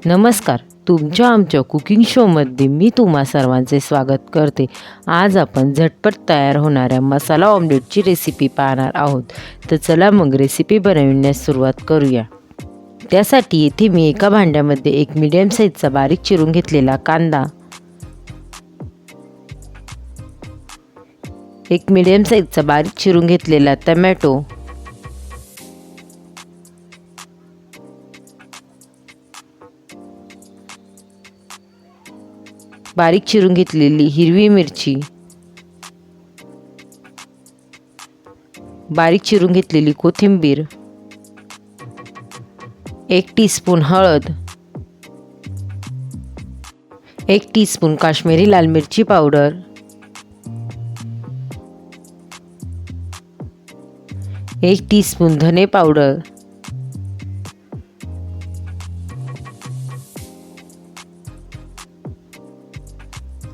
नमस्कार. तुमच्या आमच्या कुकिंग शोमध्ये मी तुम्हा सर्वांचे स्वागत करते. आज आपण झटपट तयार होणाऱ्या मसाला ऑमलेटची रेसिपी पाहणार आहोत. तर चला मग रेसिपी बनवण्यास सुरुवात करूया. त्यासाठी येथे मी एका भांड्यामध्ये एक मीडियम साईजचा बारीक चिरून घेतलेला कांदा, एक मीडियम साईजचा बारीक चिरून घेतलेला टोमॅटो, बारीक चिरून घेतलेली हिरवी मिरची, बारीक चिरून घेतलेली कोथिंबीर, 1 टीस्पून हळद, 1 टीस्पून काश्मीरी लाल मिरची पावडर, 1 टीस्पून धने पावडर,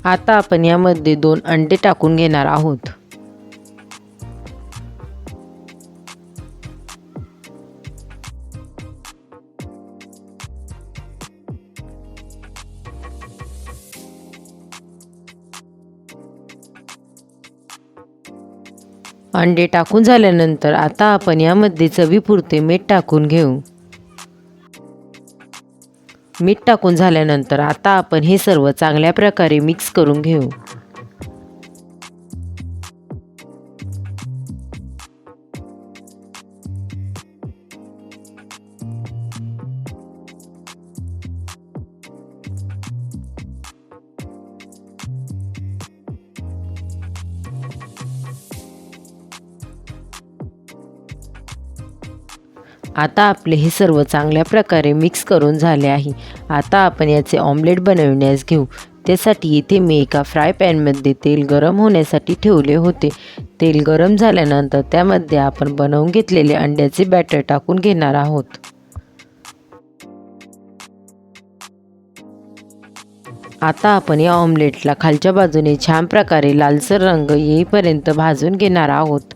आता आपण यामध्ये 2 अंडे टाकून घेणार आहोत. अंडे टाकून झाल्यानंतर आता आपण यामध्ये चवीपुरते मीठ टाकून घेऊ. मीठ टाकून झाल्यानंतर आता आपण हे सर्व चांगल्या प्रकारे मिक्स करून घेऊ. आता आपले हे सर्व चांगल्या प्रकारे मिक्स करून झाले आहे. आता आपण याचे ऑमलेट बनवण्यास घेऊ. त्यासाठी इथे मी एका फ्राय पॅनमध्ये तेल गरम होण्यासाठी ठेवले होते. तेल गरम झाल्यानंतर त्यामध्ये आपण बनवून घेतलेले अंड्याचे बॅटर टाकून घेणार आहोत. आता आपण या ऑमलेटला खालच्या बाजूने छान प्रकारे लालसर रंग येईपर्यंत भाजून घेणार आहोत.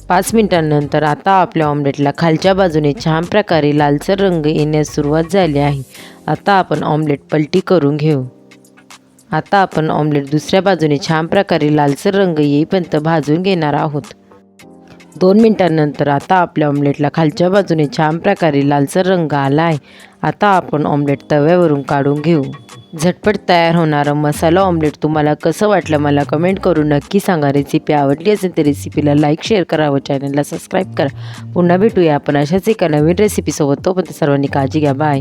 5 मिनिटांनंतर आता आपल्या ऑमलेटला खालच्या बाजूने छान प्रकारे लालसर रंग येण्यास सुरुवात झाली आहे. आता आपण ऑमलेट पलटी करून घेऊ. आता आपण ऑमलेट दुसऱ्या बाजूने छान प्रकारे लालसर रंग येईपर्यंत भाजून घेणार आहोत. 2 मिनिटांनंतर आता आपल्या ऑमलेटला खालच्या बाजूने छान प्रकारे लालसर रंग आला आहे. आता आपण ऑमलेट तव्यावरून काढून घेऊ. झटपट तयार होणारं मसाला ऑमलेट तुम्हाला कसं वाटलं मला कमेंट करून नक्की सांगा. रेसिपी आवडली असेल तर रेसिपीला लाईक शेअर करा व चॅनलला सबस्क्राईब करा. पुन्हा भेटूया आपण अशाच एका नवीन रेसिपीसोबत. तोपर्यंत सर्वांनी काळजी घ्या. बाय.